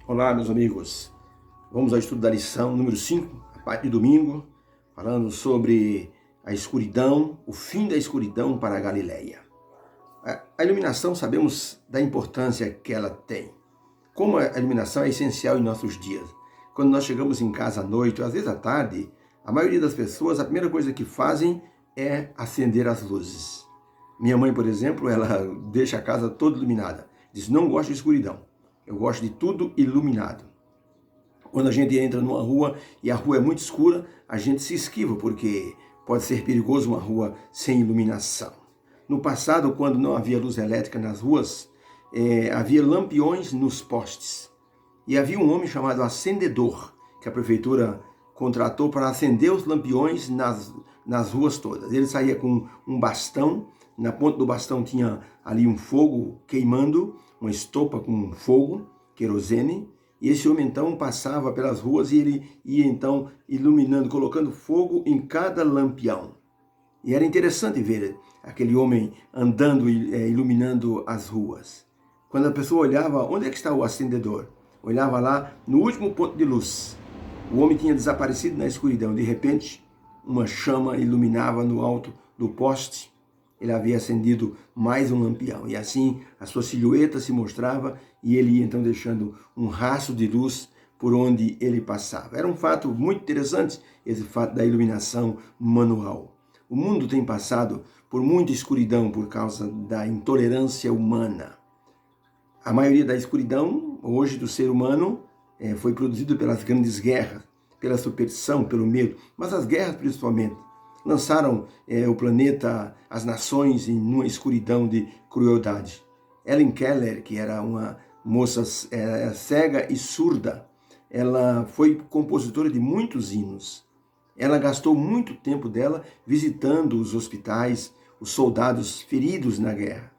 Olá, meus amigos. Vamos ao estudo da lição número 5, a parte de domingo, falando sobre a escuridão, o fim da escuridão para a Galileia. A iluminação, sabemos da importância que ela tem. Como a iluminação é essencial em nossos dias. Quando nós chegamos em casa à noite, ou às vezes à tarde, a maioria das pessoas, a primeira coisa que fazem é acender as luzes. Minha mãe, por exemplo, ela deixa a casa toda iluminada. Diz, não gosto de escuridão. Eu gosto de tudo iluminado. Quando a gente entra numa rua e a rua é muito escura, a gente se esquiva, porque pode ser perigoso uma rua sem iluminação. No passado, quando não havia luz elétrica nas ruas, havia lampiões nos postes. E havia um homem chamado acendedor, que a prefeitura contratou para acender os lampiões nas ruas todas. Ele saía com um bastão, na ponta do bastão tinha ali um fogo queimando, uma estopa com fogo, querosene, e esse homem então passava pelas ruas e ele ia então iluminando, colocando fogo em cada lampião. E era interessante ver aquele homem andando e iluminando as ruas. Quando a pessoa olhava, onde é que está o acendedor? Olhava lá no último ponto de luz. O homem tinha desaparecido na escuridão. De repente, uma chama iluminava no alto do poste. Ele havia acendido mais um lampião. E assim a sua silhueta se mostrava e ele ia então deixando um rastro de luz por onde ele passava. Era um fato muito interessante, esse fato da iluminação manual. O mundo tem passado por muita escuridão por causa da intolerância humana. A maioria da escuridão, hoje, do ser humano, foi produzido pelas grandes guerras, pela superstição, pelo medo, mas as guerras principalmente lançaram o planeta, as nações, em uma escuridão de crueldade. Helen Keller, que era uma moça cega e surda, ela foi compositora de muitos hinos. Ela gastou muito tempo dela visitando os hospitais, os soldados feridos na guerra.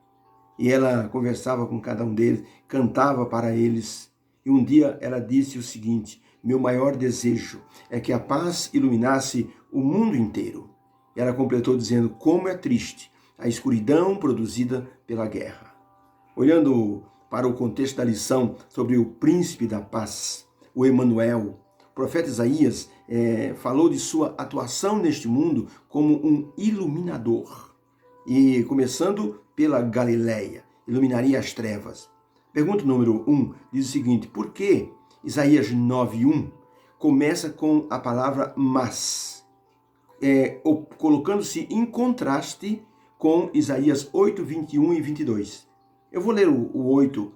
E ela conversava com cada um deles, cantava para eles. E um dia ela disse o seguinte: meu maior desejo é que a paz iluminasse o mundo inteiro. E ela completou dizendo, como é triste a escuridão produzida pela guerra. Olhando para o contexto da lição sobre o príncipe da paz, o Emanuel, o profeta Isaías falou de sua atuação neste mundo como um iluminador. E começando pela Galileia, iluminaria as trevas. Pergunta número 1 diz o seguinte: por que Isaías 9:1 começa com a palavra mas? Colocando-se em contraste com Isaías 8, 21 e 22. Eu vou ler o 8,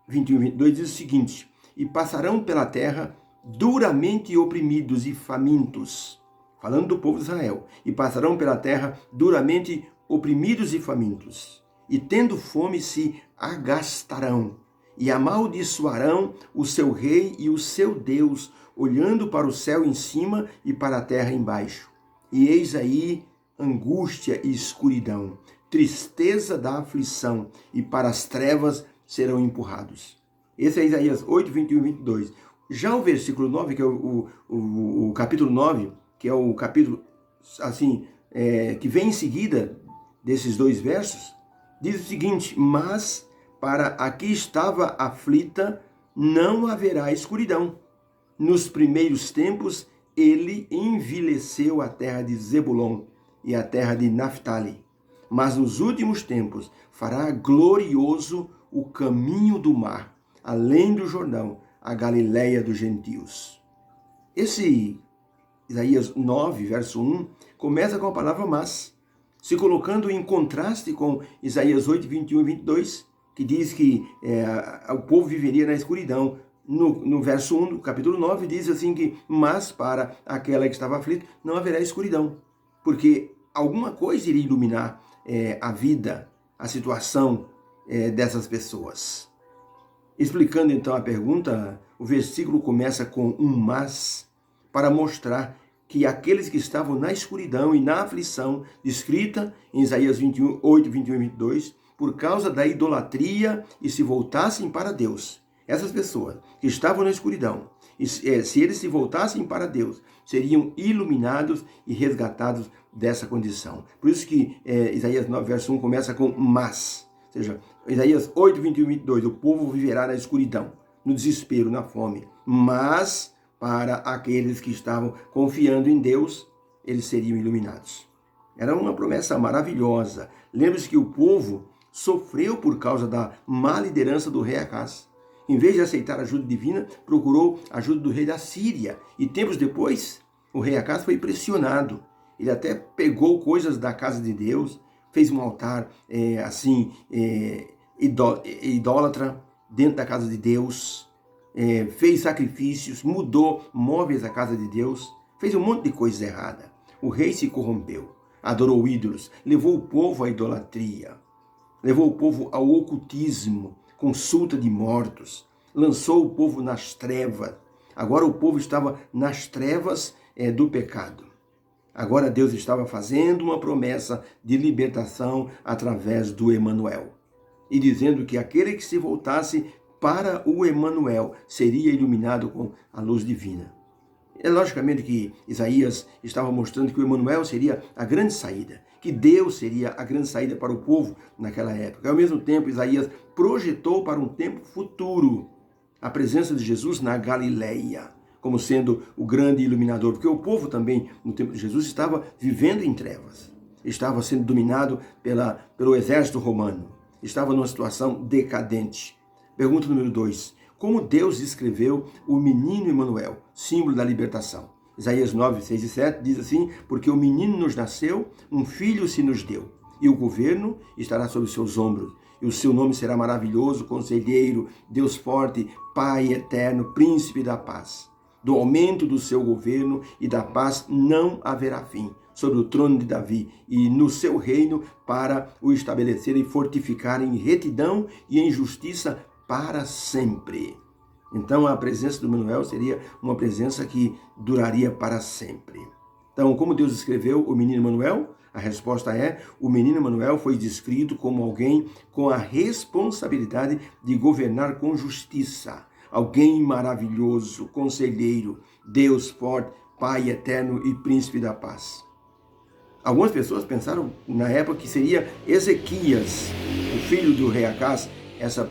21 e 22, diz o seguinte: e passarão pela terra duramente oprimidos e famintos, falando do povo de Israel, e passarão pela terra duramente oprimidos e famintos, e tendo fome se agastarão, e amaldiçoarão o seu rei e o seu Deus, olhando para o céu em cima e para a terra embaixo. E eis aí angústia e escuridão, tristeza da aflição, e para as trevas serão empurrados. Esse é Isaías 8, 21 e 22. Já o versículo 9, que é o capítulo 9, que é o capítulo assim, que vem em seguida desses dois versos, diz o seguinte: mas para a que estava aflita não haverá escuridão. Nos primeiros tempos ele envileceu a terra de Zebulon e a terra de Naftali. Mas nos últimos tempos fará glorioso o caminho do mar, além do Jordão, a Galileia dos gentios. Esse Isaías 9, verso 1, começa com a palavra mas, se colocando em contraste com Isaías 8, 21 e 22, que diz que o povo viveria na escuridão. No verso 1 do capítulo 9 diz assim que, mas para aquela que estava aflita não haverá escuridão, porque alguma coisa iria iluminar a vida, a situação dessas pessoas. Explicando então a pergunta, o versículo começa com um mas, para mostrar que aqueles que estavam na escuridão e na aflição, descrita em Isaías 8, 21 e 22, por causa da idolatria e se voltassem para Deus, essas pessoas que estavam na escuridão, se eles se voltassem para Deus, seriam iluminados e resgatados dessa condição. Por isso que Isaías 9, verso 1 começa com mas. Ou seja, Isaías 8, 21 e 22, o povo viverá na escuridão. no desespero, na fome, mas para aqueles que estavam confiando em Deus, eles seriam iluminados. Era uma promessa maravilhosa. Lembre-se que o povo sofreu por causa da má liderança do rei Acaz. Em vez de aceitar a ajuda divina, procurou a ajuda do rei da Síria. E tempos depois, o rei Acaz foi pressionado. Ele até pegou coisas da casa de Deus, fez um altar idólatra dentro da casa de Deus, fez sacrifícios, mudou móveis da casa de Deus, fez um monte de coisa errada. O rei se corrompeu, adorou ídolos, levou o povo à idolatria, levou o povo ao ocultismo, consulta de mortos, lançou o povo nas trevas. Agora o povo estava nas trevas do pecado. Agora Deus estava fazendo uma promessa de libertação através do Emanuel. E dizendo que aquele que se voltasse para o Emanuel seria iluminado com a luz divina. É logicamente que Isaías estava mostrando que o Emanuel seria a grande saída, que Deus seria a grande saída para o povo naquela época. Ao mesmo tempo, Isaías projetou para um tempo futuro a presença de Jesus na Galileia, como sendo o grande iluminador, porque o povo também, no tempo de Jesus, estava vivendo em trevas, estava sendo dominado pelo exército romano, estava numa situação decadente. Pergunta número 2. Como Deus escreveu o menino Emanuel, símbolo da libertação? Isaías 9, 6 e 7 diz assim: porque o menino nos nasceu, um filho se nos deu, e o governo estará sobre os seus ombros, e o seu nome será maravilhoso, conselheiro, Deus forte, Pai eterno, príncipe da paz. Do aumento do seu governo e da paz não haverá fim sobre o trono de Davi e no seu reino, para o estabelecer e fortificar em retidão e em justiça para sempre. Então a presença do Emanuel seria uma presença que duraria para sempre. Então, como Deus escreveu o menino Emanuel? A resposta é: o menino Emanuel foi descrito como alguém com a responsabilidade de governar com justiça. Alguém maravilhoso, conselheiro, Deus forte, Pai eterno e príncipe da paz. Algumas pessoas pensaram na época que seria Ezequias, o filho do rei Acaz,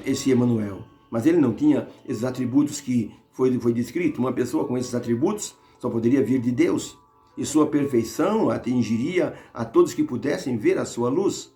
esse Emanuel. Mas ele não tinha esses atributos que foi descrito. Uma pessoa com esses atributos só poderia vir de Deus. E sua perfeição atingiria a todos que pudessem ver a sua luz.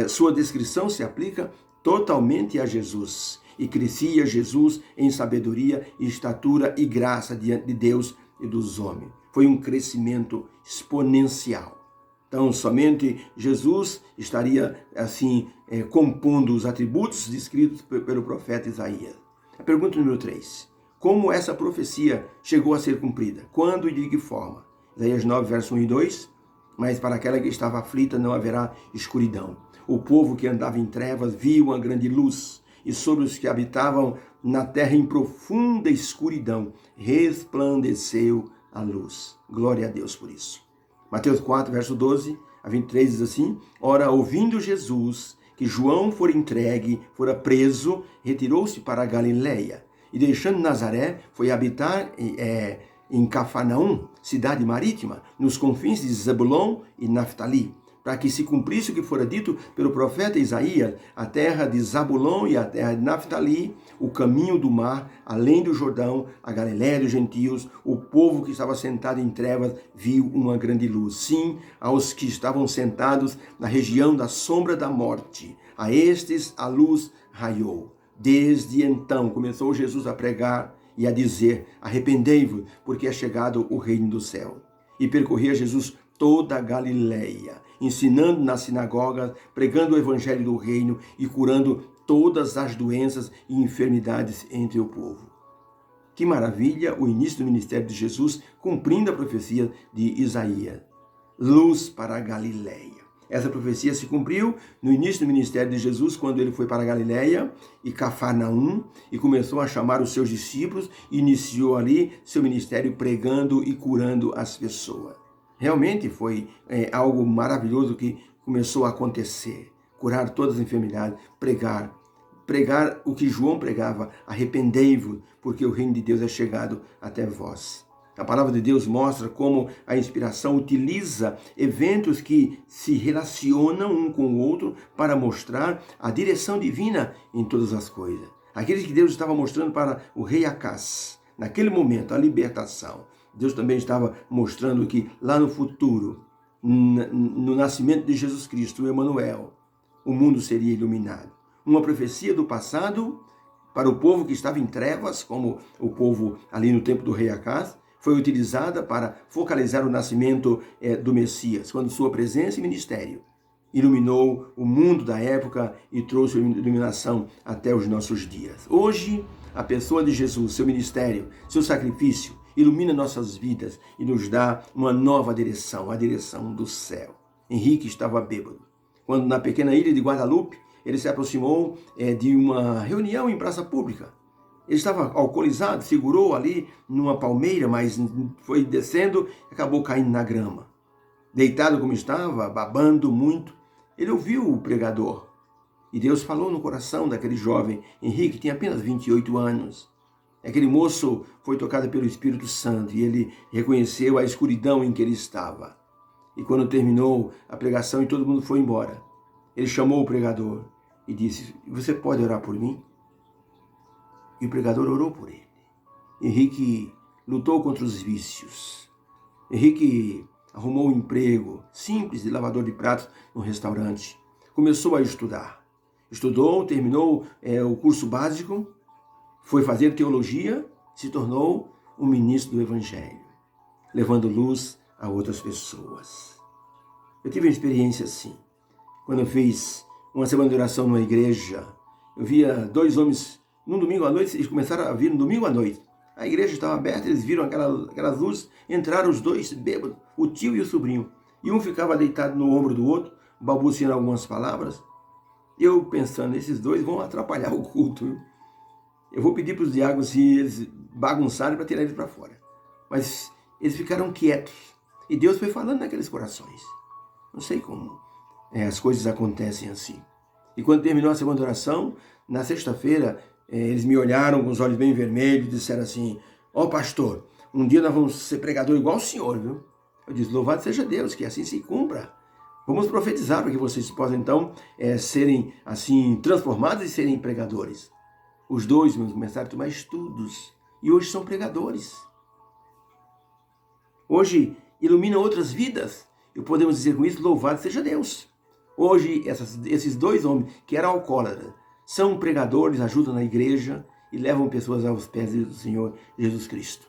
Sua descrição se aplica totalmente a Jesus. E crescia Jesus em sabedoria, estatura e graça diante de Deus e dos homens. Foi um crescimento exponencial. Então, somente Jesus estaria, assim, compondo os atributos descritos pelo profeta Isaías. A pergunta número 3. Como essa profecia chegou a ser cumprida? Quando e de que forma? Isaías 9, verso 1 e 2. Mas para aquela que estava aflita não haverá escuridão. O povo que andava em trevas viu uma grande luz, e sobre os que habitavam na terra em profunda escuridão resplandeceu a luz. Glória a Deus por isso. Mateus 4, verso 12 a 23 diz assim: ora, ouvindo Jesus que João fora entregue, fora preso, retirou-se para a Galileia, e deixando Nazaré, foi habitar em Cafarnaum, cidade marítima, nos confins de Zebulon e Naftali, para que se cumprisse o que fora dito pelo profeta Isaías: a terra de Zabulon e a terra de Naftali, o caminho do mar, além do Jordão, a Galiléia dos gentios. O povo que estava sentado em trevas viu uma grande luz. Sim, aos que estavam sentados na região da sombra da morte, a estes a luz raiou. Desde então começou Jesus a pregar e a dizer: arrependei-vos, porque é chegado o reino do céu. E percorria Jesus toda a Galileia, ensinando nas sinagogas, pregando o evangelho do reino e curando todas as doenças e enfermidades entre o povo. Que maravilha o início do ministério de Jesus, cumprindo a profecia de Isaías. Luz para a Galileia. Essa profecia se cumpriu no início do ministério de Jesus, quando ele foi para a Galileia e Cafarnaum e começou a chamar os seus discípulos e iniciou ali seu ministério pregando e curando as pessoas. Realmente foi algo maravilhoso que começou a acontecer. Curar todas as enfermidades, pregar o que João pregava: arrependei-vos, porque o reino de Deus é chegado até vós. A palavra de Deus mostra como a inspiração utiliza eventos que se relacionam um com o outro para mostrar a direção divina em todas as coisas. Aqueles que Deus estava mostrando para o rei Acás, naquele momento, a libertação. Deus também estava mostrando que lá no futuro, no nascimento de Jesus Cristo, o Emanuel, o mundo seria iluminado. Uma profecia do passado para o povo que estava em trevas, como o povo ali no tempo do rei Acás, foi utilizada para focalizar o nascimento do Messias, quando sua presença e ministério iluminou o mundo da época e trouxe iluminação até os nossos dias. Hoje, a pessoa de Jesus, seu ministério, seu sacrifício, ilumina nossas vidas e nos dá uma nova direção, a direção do céu. Henrique estava bêbado. Quando na pequena ilha de Guadalupe, ele se aproximou de uma reunião em praça pública. Ele estava alcoolizado, segurou ali numa palmeira, mas foi descendo e acabou caindo na grama. Deitado como estava, babando muito, ele ouviu o pregador. E Deus falou no coração daquele jovem, Henrique, que tinha apenas 28 anos. Aquele moço foi tocado pelo Espírito Santo e ele reconheceu a escuridão em que ele estava. E quando terminou a pregação e todo mundo foi embora, ele chamou o pregador e disse, você pode orar por mim? E o pregador orou por ele. Henrique lutou contra os vícios. Henrique arrumou um emprego simples de lavador de pratos no restaurante. Começou a estudar. Estudou, terminou o curso básico, foi fazer teologia, se tornou um ministro do Evangelho, levando luz a outras pessoas. Eu tive uma experiência assim. Quando eu fiz uma semana de oração numa igreja, eu via dois homens num domingo à noite, eles começaram a vir no domingo à noite. A igreja estava aberta, eles viram aquelas luzes, entraram os dois bêbados, o tio e o sobrinho. E um ficava deitado no ombro do outro, balbuciando algumas palavras. Eu pensando, esses dois vão atrapalhar o culto. Eu vou pedir para os diáconos se eles bagunçarem para tirar eles para fora. Mas eles ficaram quietos. E Deus foi falando naqueles corações. Não sei como as coisas acontecem assim. E quando terminou a segunda oração, na sexta-feira, eles me olharam com os olhos bem vermelhos e disseram assim, ó pastor, um dia nós vamos ser pregador igual o senhor, viu? Eu disse, louvado seja Deus, que assim se cumpra. Vamos profetizar para que vocês possam então serem assim transformados e serem pregadores. Os dois começaram a tomar estudos e hoje são pregadores. Hoje iluminam outras vidas e podemos dizer com isso, louvado seja Deus. Hoje esses dois homens que eram alcoólatras são pregadores, ajudam na igreja e levam pessoas aos pés do Senhor Jesus Cristo.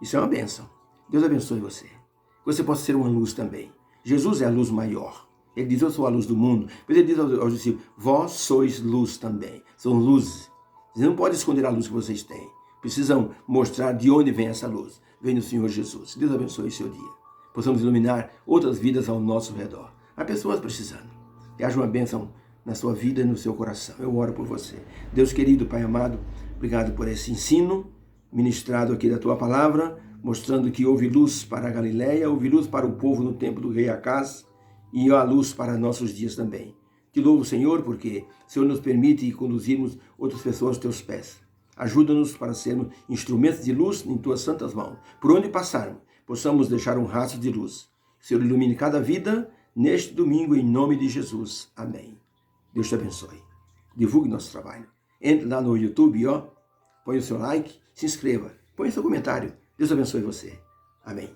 Isso é uma bênção. Deus abençoe você. Que você possa ser uma luz também. Jesus é a luz maior. Ele diz, eu sou a luz do mundo. Mas ele diz aos discípulos, vós sois luz também. São luzes. Você não pode esconder a luz que vocês têm. Precisam mostrar de onde vem essa luz. Vem do Senhor Jesus. Deus abençoe o seu dia. Possamos iluminar outras vidas ao nosso redor. Há pessoas precisando. Que haja uma bênção na sua vida e no seu coração. Eu oro por você. Deus querido, Pai amado, obrigado por esse ensino ministrado aqui da Tua Palavra, mostrando que houve luz para a Galileia, houve luz para o povo no tempo do rei Acás e há luz para nossos dias também. Te louvo, Senhor, porque o Senhor nos permite conduzirmos outras pessoas aos Teus pés. Ajuda-nos para sermos instrumentos de luz em Tuas santas mãos. Por onde passarmos, possamos deixar um rastro de luz. O Senhor ilumine cada vida neste domingo, em nome de Jesus. Amém. Deus te abençoe. Divulgue nosso trabalho. Entre lá no YouTube, põe o seu like, se inscreva, põe o seu comentário. Deus abençoe você. Amém.